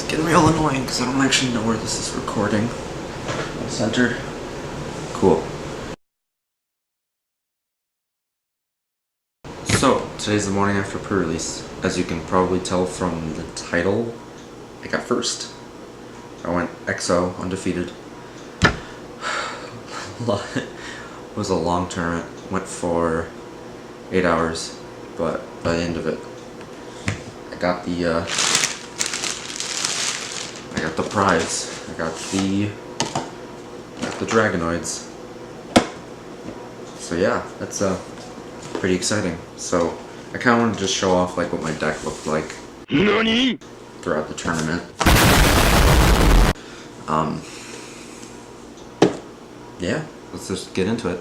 It's getting real annoying because I don't actually know where this is recording. Centered. Cool. So, today's the morning after pre-release. As you can probably tell from the title, I got first. I went XO, undefeated. It was a long tournament. Went for 8 hours, but by the end of it, I got the prize. I got the Dragonoids. So yeah, that's pretty exciting. So I kind of wanted to just show off like what my deck looked like NANI? Throughout the tournament. Yeah, let's just get into it.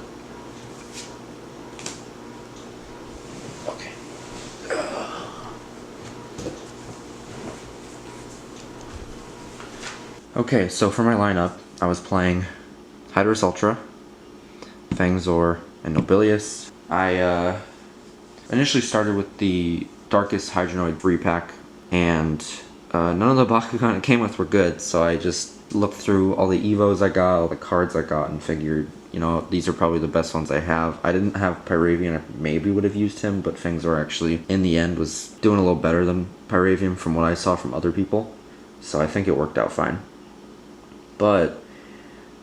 Okay. Okay, so for my lineup, I was playing Hydrus Ultra, Fangzor, and Nobilius. I initially started with the Darkest Hydronoid 3-pack, and none of the Bakugan it came with were good, so I just looked through all the Evos I got, all the cards I got, and figured, you know, these are probably the best ones I have. I didn't have Pyravian, I maybe would have used him, but Fangzor actually, in the end, was doing a little better than Pyravian from what I saw from other people, so I think it worked out fine. But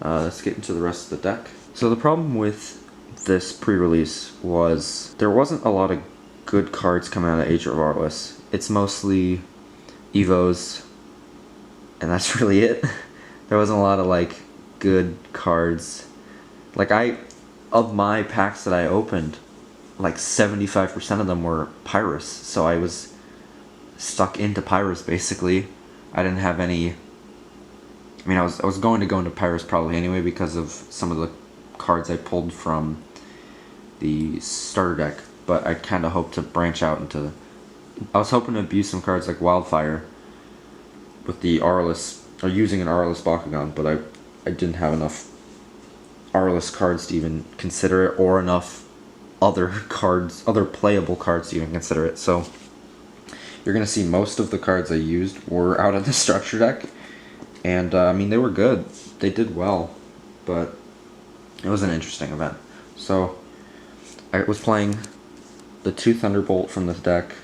let's get into the rest of the deck. So the problem with this pre-release was there wasn't a lot of good cards coming out of Age of Aurelus. It's mostly Evos, and that's really it. There wasn't a lot of like good cards. Like of my packs that I opened, like 75% of them were Pyrus, so I was stuck into Pyrus basically. I didn't have any. I mean, I was going to go into Pyrus probably anyway because of some of the cards I pulled from the starter deck, but I kind of hoped to branch out into. I was hoping to abuse some cards like Wildfire with the Aurelus, or using an Aurelus Bakugan, but I didn't have enough Aurelus cards to even consider it, or enough other cards, other playable cards to even consider it. So you're gonna see most of the cards I used were out of the structure deck, and I mean, they were good. They did well, but it was an interesting event. So I was playing the 2 Thunderbolt from this deck,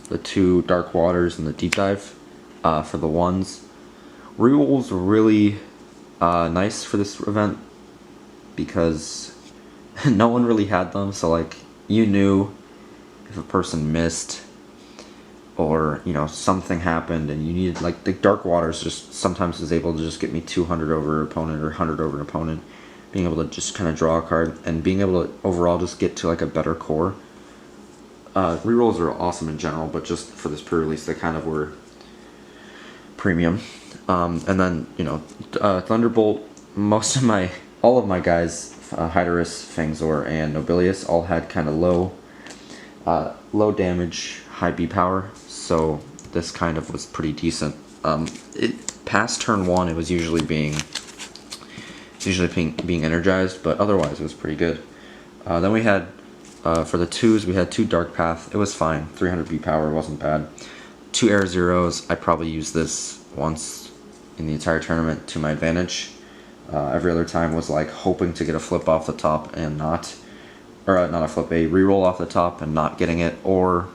the 2 Dark Waters, and the Deep Dive for the ones. Rerolls were really nice for this event because no one really had them, so like you knew if a person missed or, you know, something happened and you needed, like the Dark Waters just sometimes was able to just get me 200 over an opponent or 100 over an opponent, being able to just kind of draw a card and being able to overall just get to like a better core. Rerolls are awesome in general, but just for this pre-release they kind of were premium. And then, you know, Thunderbolt, all of my guys, Hydrus, Fangzor, and Nobilius all had kind of low damage, high B power, so this kind of was pretty decent. Past turn 1 it was usually being energized, but otherwise it was pretty good. Then we had, for the 2s, we had 2 Dark Path. It was fine. 300 B power wasn't bad. 2 Air Zeros. I probably used this once in the entire tournament to my advantage. Every other time was like hoping to get a flip off the top and not, or not a flip, a reroll off the top and not getting it, or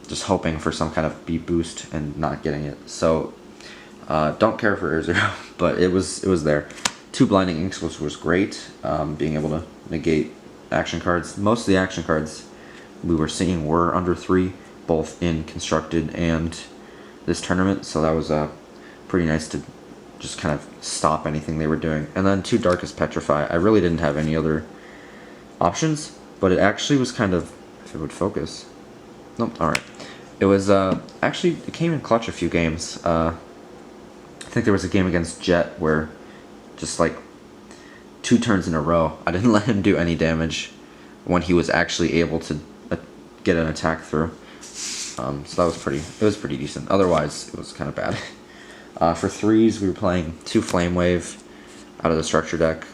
just hoping for some kind of B boost and not getting it. So don't care for Air Zero, but it was there. 2 Blinding Inks was great, being able to negate action cards. Most of the action cards we were seeing were under 3, both in Constructed and this tournament, so that was pretty nice to just kind of stop anything they were doing. And then 2 Darkest Petrify. I really didn't have any other options, but it actually was kind of, if it would focus. Nope, alright. It was, actually, it came in clutch a few games. I think there was a game against Jett where just like 2 turns in a row, I didn't let him do any damage when he was actually able to get an attack through. So that was pretty decent. Otherwise, it was kind of bad. For 3s, we were playing 2 Flame Wave out of the structure deck.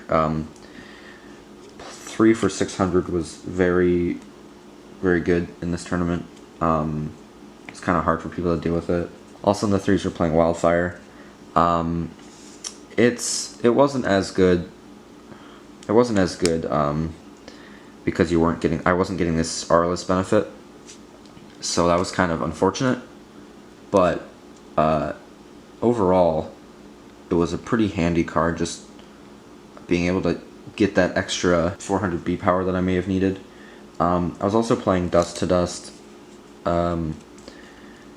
3 for 600 was very, very good in this tournament. It's kind of hard for people to deal with it. Also in the threes, we're playing Wildfire. It wasn't as good. It wasn't as good because I wasn't getting this Aurelus benefit, so that was kind of unfortunate. But overall, it was a pretty handy card. Just being able to get that extra 400 B power that I may have needed. I was also playing Dust to Dust.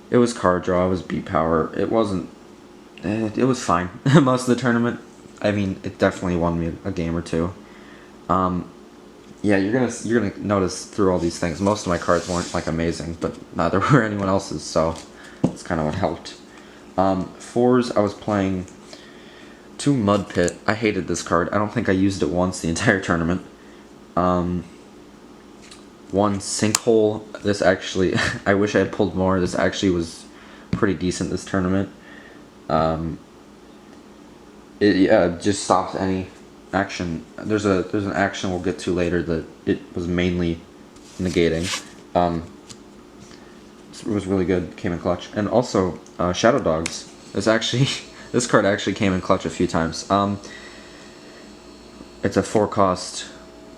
It was card draw. It was B power. It wasn't. It was fine most of the tournament. I mean, it definitely won me a game or two. Yeah, you're gonna notice through all these things, most of my cards weren't like amazing, but neither were anyone else's, so that's kind of what helped. Fours, I was playing 2 Mud Pit. I hated this card. I don't think I used it once the entire tournament. 1 Sinkhole. This actually, I wish I had pulled more. This actually was pretty decent this tournament. It just stops any action. There's an action we'll get to later that it was mainly negating. It was really good. Came in clutch. And also Shadow Dogs. This card actually came in clutch a few times. It's a 4-cost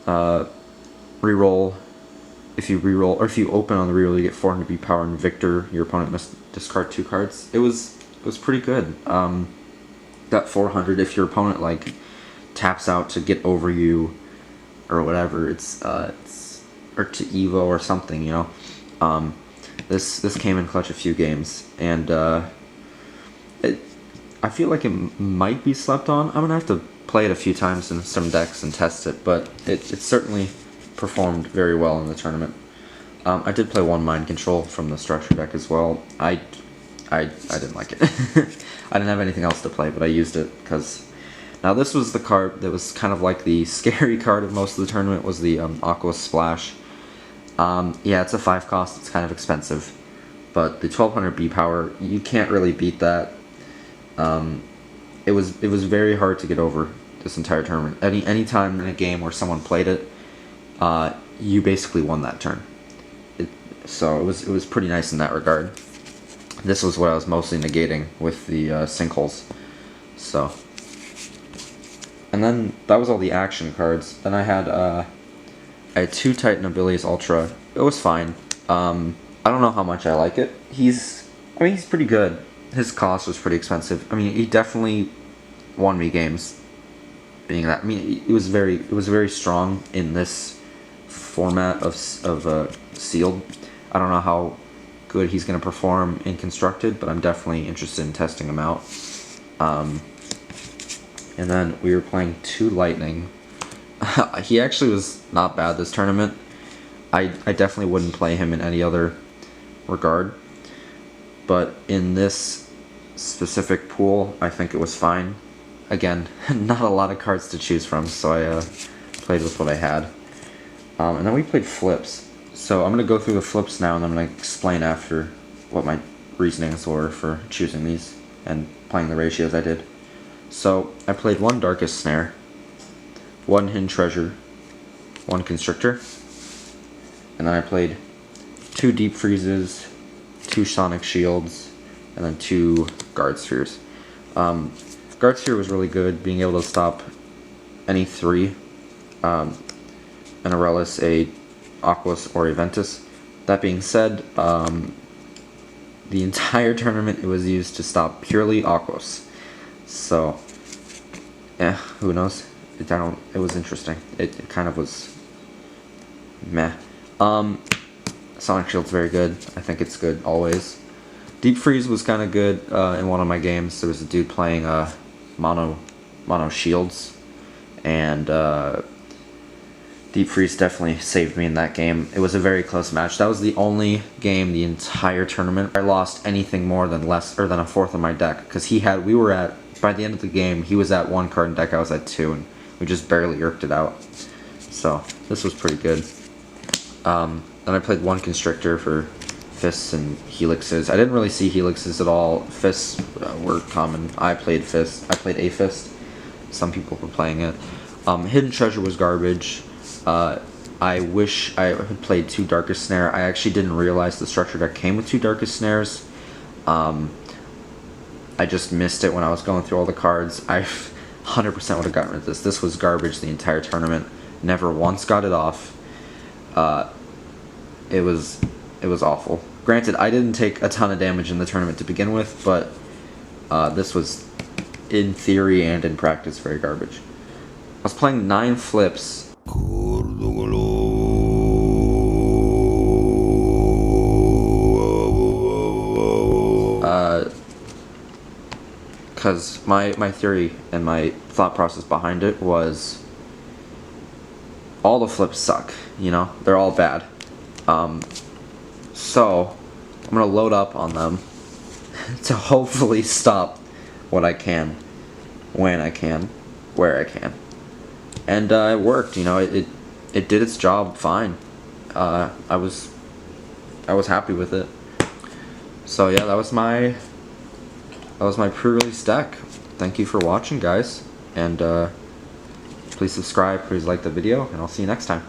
reroll. If you reroll, or if you open on the reroll, you get 400 B power, and Victor, your opponent must discard 2 cards. It was pretty good. Got 400 if your opponent like taps out to get over you or whatever. It's or to Evo or something, you know. This came in clutch a few games, and I feel like it might be slept on. I'm gonna have to play it a few times in some decks and test it, but it certainly performed very well in the tournament. I did play 1 Mind Control from the structure deck as well. I didn't like it. I didn't have anything else to play, but I used it because... Now this was the card that was kind of like the scary card of most of the tournament, was the Aqua Splash. Yeah, it's a 5-cost, it's kind of expensive. But the 1200 B power, you can't really beat that. It was very hard to get over this entire tournament. Any time in a game where someone played it, you basically won that turn. So it was pretty nice in that regard. This was what I was mostly negating with the sinkholes. So, and then that was all the action cards. Then I had 2 Titan Abilities Ultra. It was fine. I don't know how much I like it. He's pretty good. His cost was pretty expensive. I mean, he definitely won me games. Being that, I mean, it was very strong in this format of sealed. I don't know how good he's going to perform in constructed, but I'm definitely interested in testing him out. And then we were playing 2 Lightning. He actually was not bad this tournament. I definitely wouldn't play him in any other regard, but in this specific pool, I think it was fine. Again, not a lot of cards to choose from, so I played with what I had. And then we played flips. So I'm going to go through the flips now, and I'm going to explain after what my reasonings were for choosing these and playing the ratios I did. So I played 1 Darkest Snare, 1 Hidden Treasure, 1 Constrictor, and then I played 2 Deep Freezes, 2 Sonic Shields, and then 2 Guard Spheres. Guard Sphere was really good, being able to stop any 3, an Aurelus, a Aquas, or a Ventus. That being said, the entire tournament it was used to stop purely Aquas. So, yeah, who knows? It was interesting. It kind of was meh. Sonic Shield's very good. I think it's good always. Deep Freeze was kind of good in one of my games. There was a dude playing mono shields, and Deep Freeze definitely saved me in that game. It was a very close match. That was the only game the entire tournament I lost anything more than a 4th of my deck, because by the end of the game, he was at 1 card in deck, I was at 2, and we just barely irked it out. So this was pretty good. Then I played 1 Constrictor for Fists and Helixes. I didn't really see Helixes at all. Fists were common. I played Fists. I played a Fist. Some people were playing it. Hidden Treasure was garbage. I wish I had played 2 Darkest Snare. I actually didn't realize the structure deck came with 2 Darkest Snares. I just missed it when I was going through all the cards. I 100% would have gotten rid of this. This was garbage the entire tournament. Never once got it off. It was awful. Granted, I didn't take a ton of damage in the tournament to begin with, but this was, in theory and in practice, very garbage. I was playing 9 flips. Because my theory and my thought process behind it was all the flips suck, you know? They're all bad. So I'm gonna load up on them to hopefully stop what I can, when I can, where I can. And it worked, you know, it did its job fine. I was happy with it. So yeah, that was my pre-release deck. Thank you for watching, guys, and please subscribe, please like the video, and I'll see you next time.